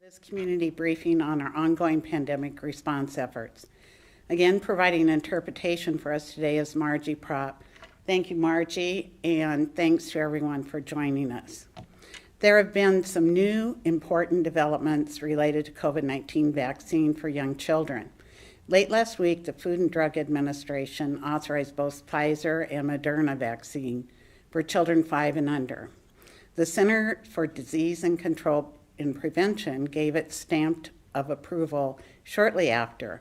This community briefing on our ongoing pandemic response efforts. Again, providing interpretation for us today is Margie Prop. Thank you, Margie, and thanks to everyone for joining us. There have been some new important developments related to COVID-19 vaccine for young children. Late last week, the Food and Drug Administration authorized both Pfizer and Moderna vaccine for children 5 and under. The Center for Disease and Control and Prevention gave its stamp of approval shortly after.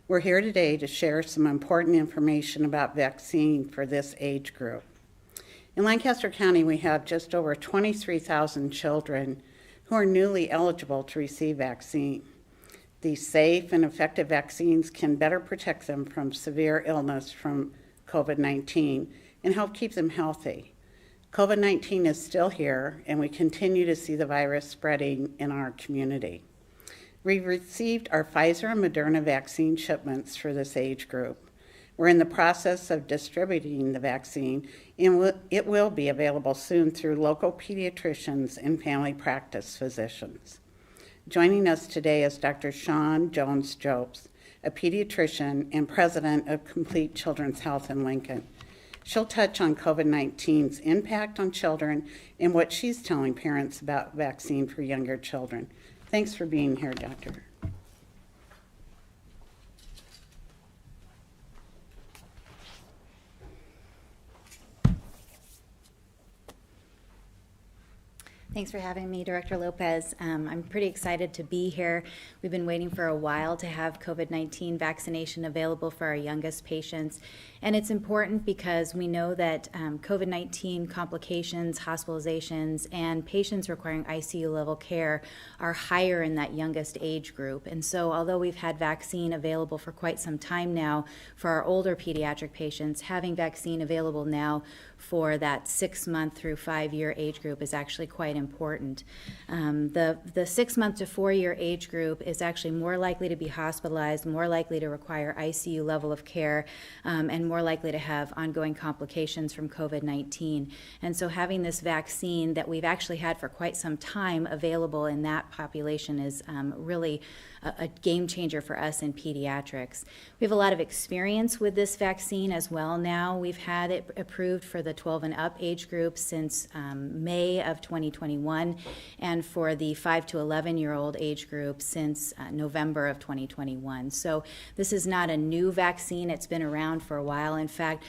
We're here today to share some important information about vaccine for this age group. In Lancaster County, we have just over 23,000 children who are newly eligible to receive vaccine. These safe and effective vaccines can better protect them from severe illness from COVID-19 and help keep them healthy. COVID-19 is still here, and we continue to see the virus spreading in our community. We received our Pfizer and Moderna vaccine shipments for this age group. We're in the process of distributing the vaccine, and it will be available soon through local pediatricians and family practice physicians. Joining us today is Dr. Sean Jones-Jobs, a pediatrician and president of Complete Children's Health in Lincoln. She'll touch on COVID-19's impact on children and what she's telling parents about vaccine for younger children. Thanks for being here, Doctor. Thanks for having me, Director Lopez. I'm pretty excited to be here. We've been waiting for a while to have COVID-19 vaccination available for our youngest patients. And it's important because we know that COVID-19 complications, hospitalizations, and patients requiring ICU level care are higher in that youngest age group. And so although we've had vaccine available for quite some time now for our older pediatric patients, having vaccine available now for that 6-month through 5-year age group is actually quite important. The 6-month to 4-year age group is actually more likely to be hospitalized, more likely to require ICU level of care, and more likely to have ongoing complications from COVID-19. And so having this vaccine that we've actually had for quite some time available in that population is really a game changer for us in pediatrics. We have a lot of experience with this vaccine as well now. We've had it approved for the 12 and up age group since May of 2021, and for the 5 to 11-year-old age group since November of 2021. So this is not a new vaccine. It's been around for a while. In fact,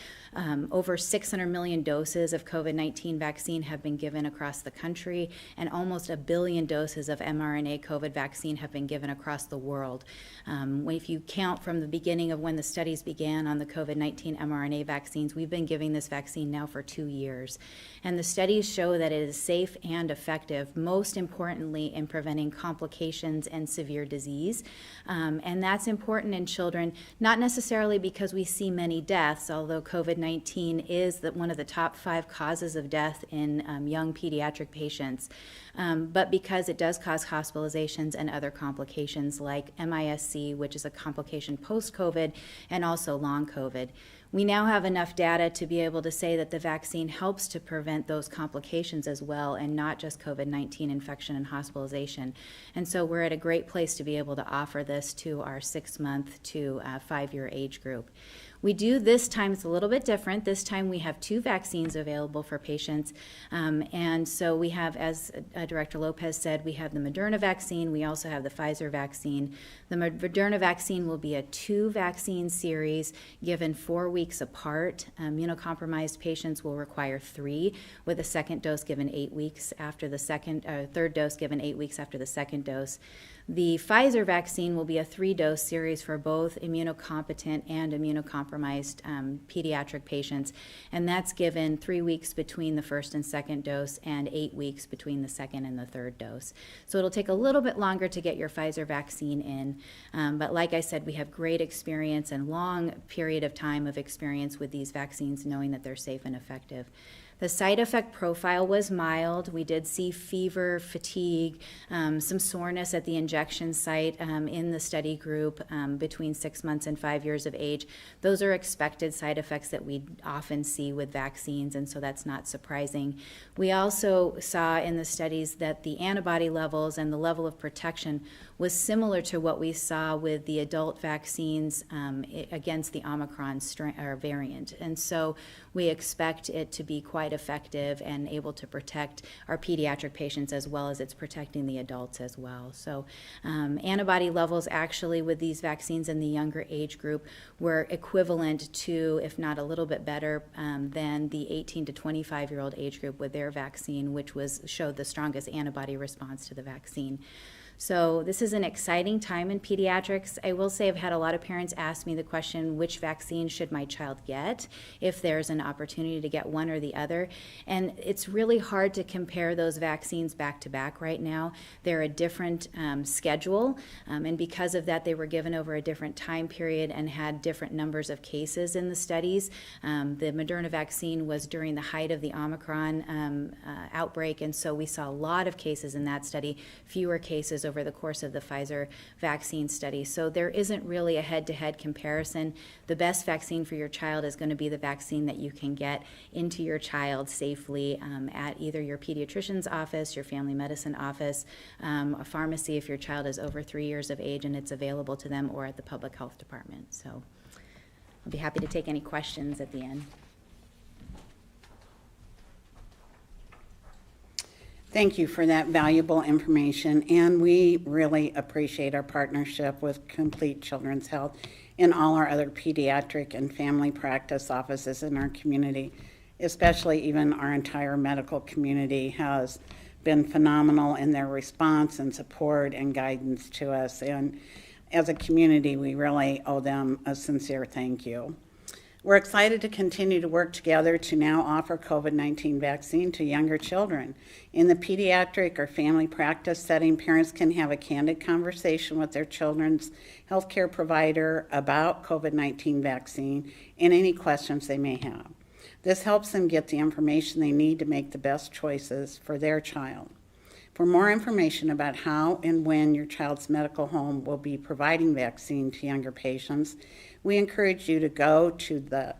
over 600 million doses of COVID-19 vaccine have been given across the country, and almost 1 billion doses of mRNA COVID vaccine have been given across the world. If you count from the beginning of when the studies began on the COVID-19 mRNA vaccines, we've been giving this vaccine now for 2 years. And the studies show that it is safe and effective, most importantly in preventing complications and severe disease. And that's important in children, not necessarily because we see many deaths, although COVID-19 is one of the top 5 causes of death in young pediatric patients, but because it does cause hospitalizations and other complications like MIS-C, which is a complication post-COVID, and also long COVID. We now have enough data to be able to say that the vaccine helps to prevent those complications as well, and not just COVID-19 infection and hospitalization. And so we're at a great place to be able to offer this to our 6-month to 5-year age group. We do this time, it's a little bit different. This time we have 2 vaccines available for patients. And so we have, as Director Lopez said, we have the Moderna vaccine. We also have the Pfizer vaccine. The Moderna vaccine will be a 2-vaccine series given 4 weeks apart. Immunocompromised patients will require 3, with a second dose given 8 weeks after the third dose given 8 weeks after the second dose. The Pfizer vaccine will be a 3-dose series for both immunocompetent and immunocompromised pediatric patients, and that's given 3 weeks between the first and second dose and 8 weeks between the second and the third dose. So it'll take a little bit longer to get your Pfizer vaccine in, but like I said, we have great experience and long period of time of experience with these vaccines, knowing that they're safe and effective. The side effect profile was mild. We did see fever, fatigue, some soreness at the injection site in the study group between 6 months and 5 years of age. Those are expected side effects that we often see with vaccines, and so that's not surprising. We also saw in the studies that the antibody levels and the level of protection was similar to what we saw with the adult vaccines against the Omicron variant. And so we expect it to be quite effective and able to protect our pediatric patients as well as it's protecting the adults as well. So antibody levels actually with these vaccines in the younger age group were equivalent to, if not a little bit better, than the 18 to 25-year-old age group with their vaccine, which showed the strongest antibody response to the vaccine. So this is an exciting time in pediatrics. I will say I've had a lot of parents ask me the question, which vaccine should my child get if there's an opportunity to get one or the other? And it's really hard to compare those vaccines back to back right now. They're a different schedule, and because of that, they were given over a different time period and had different numbers of cases in the studies. The Moderna vaccine was during the height of the Omicron outbreak, and so we saw a lot of cases in that study, fewer cases over the course of the Pfizer vaccine study. So there isn't really a head-to-head comparison. The best vaccine for your child is going to be the vaccine that you can get into your child safely at either your pediatrician's office, your family medicine office, a pharmacy if your child is over 3 years of age and it's available to them, or at the public health department. So I'll be happy to take any questions at the end. Thank you for that valuable information, and we really appreciate our partnership with Complete Children's Health and all our other pediatric and family practice offices in our community, especially even our entire medical community has been phenomenal in their response and support and guidance to us. And as a community, we really owe them a sincere thank you. We're excited to continue to work together to now offer COVID-19 vaccine to younger children. In the pediatric or family practice setting, parents can have a candid conversation with their children's healthcare provider about COVID-19 vaccine and any questions they may have. This helps them get the information they need to make the best choices for their child. For more information about how and when your child's medical home will be providing vaccine to younger patients, we encourage you to go to the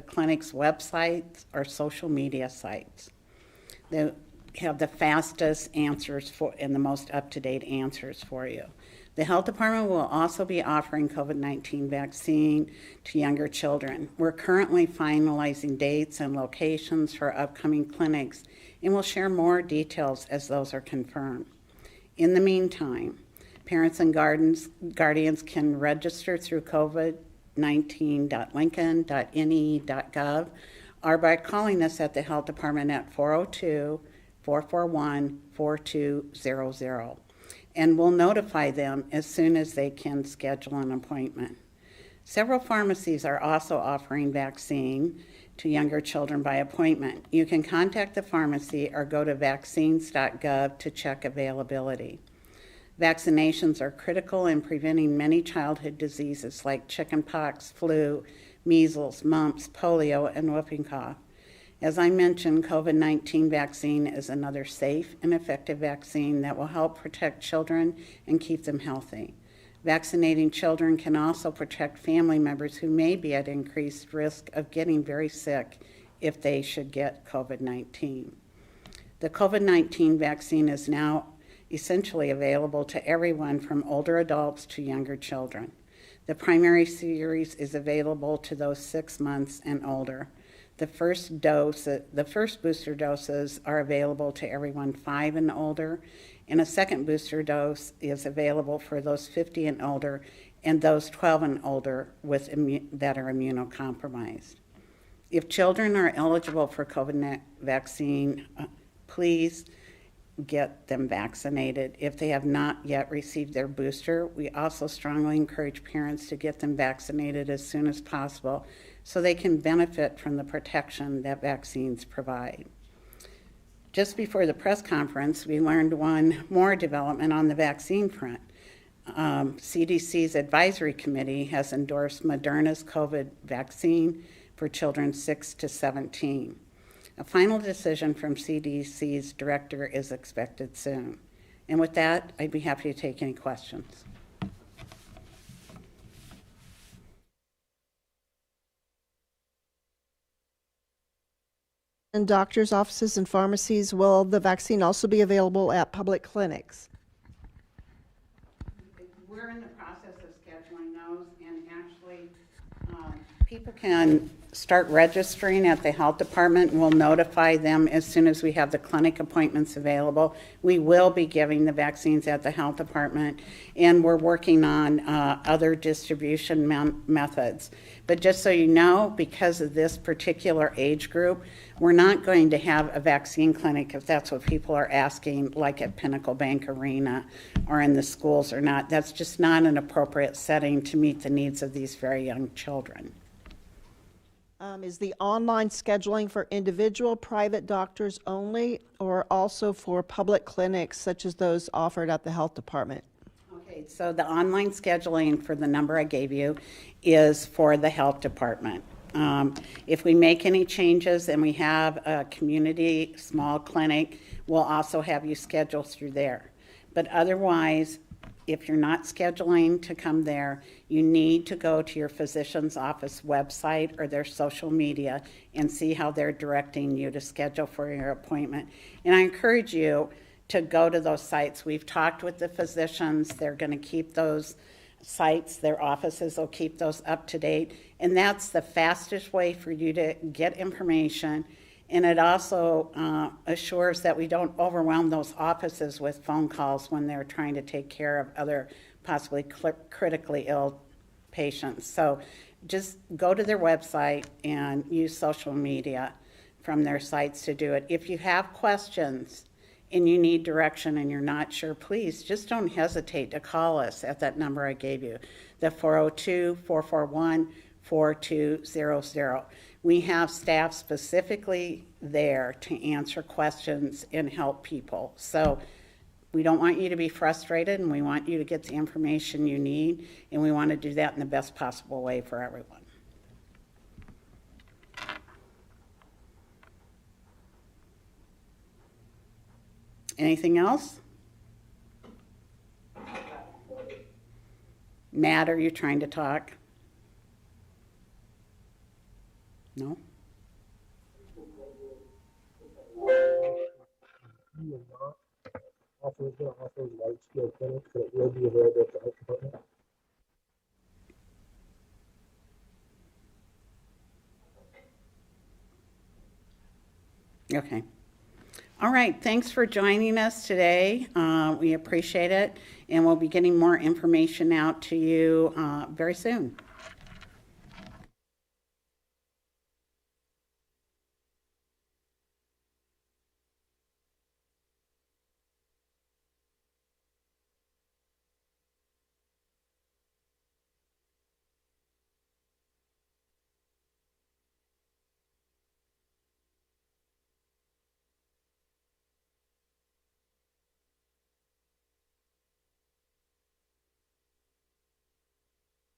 clinic's websites or social media sites. They have the fastest answers and the most up-to-date answers for you. The health department will also be offering COVID-19 vaccine to younger children. We're currently finalizing dates and locations for upcoming clinics, and we'll share more details as those are confirmed. In the meantime, parents and guardians can register through covid19.lincoln.ne.gov or by calling us at the health department at 402-441-4200. And we'll notify them as soon as they can schedule an appointment. Several pharmacies are also offering vaccine to younger children by appointment. You can contact the pharmacy or go to vaccines.gov to check availability. Vaccinations are critical in preventing many childhood diseases like chickenpox, flu, measles, mumps, polio, and whooping cough. As I mentioned, COVID-19 vaccine is another safe and effective vaccine that will help protect children and keep them healthy. Vaccinating children can also protect family members who may be at increased risk of getting very sick if they should get COVID-19. The COVID-19 vaccine is now essentially available to everyone from older adults to younger children. The primary series is available to those 6 months and older. The first booster doses are available to everyone 5 and older, and a second booster dose is available for those 50 and older and those 12 and older that are immunocompromised. If children are eligible for COVID vaccine, please get them vaccinated. If they have not yet received their booster, we also strongly encourage parents to get them vaccinated as soon as possible so they can benefit from the protection that vaccines provide. Just before the press conference, we learned one more development on the vaccine front. CDC's advisory committee has endorsed Moderna's COVID vaccine for children 6 to 17. A final decision from CDC's director is expected soon. And with that, I'd be happy to take any questions. In doctors' offices and pharmacies, will the vaccine also be available at public clinics? We're in the process of scheduling those, and actually, people can start registering at the health department. We'll notify them as soon as we have the clinic appointments available. We will be giving the vaccines at the health department, and we're working on other distribution methods. But just so you know, because of this particular age group, we're not going to have a vaccine clinic, if that's what people are asking, like at Pinnacle Bank Arena or in the schools or not. That's just not an appropriate setting to meet the needs of these very young children. Is the online scheduling for individual private doctors only, or also for public clinics such as those offered at the health department? Okay, so the online scheduling for the number I gave you is for the health department. If we make any changes and we have a community small clinic, we'll also have you schedule through there. But otherwise, if you're not scheduling to come there, you need to go to your physician's office website or their social media and see how they're directing you to schedule for your appointment. And I encourage you to go to those sites. We've talked with the physicians. They're going to keep those sites, their offices will keep those up to date. And that's the fastest way for you to get information. And it also assures that we don't overwhelm those offices with phone calls when they're trying to take care of other possibly critically ill patients. So just go to their website and use social media from their sites to do it. If you have questions and you need direction and you're not sure, please just don't hesitate to call us at that number I gave you, the 402-441-4200. We have staff specifically there to answer questions and help people. So we don't want you to be frustrated, and we want you to get the information you need, and we want to do that in the best possible way for everyone. Anything else? Matt, are you trying to talk? No? Offer large-scale clinics that will be available at the health department. Okay. All right, thanks for joining us today. We appreciate it, and we'll be getting more information out to you very soon.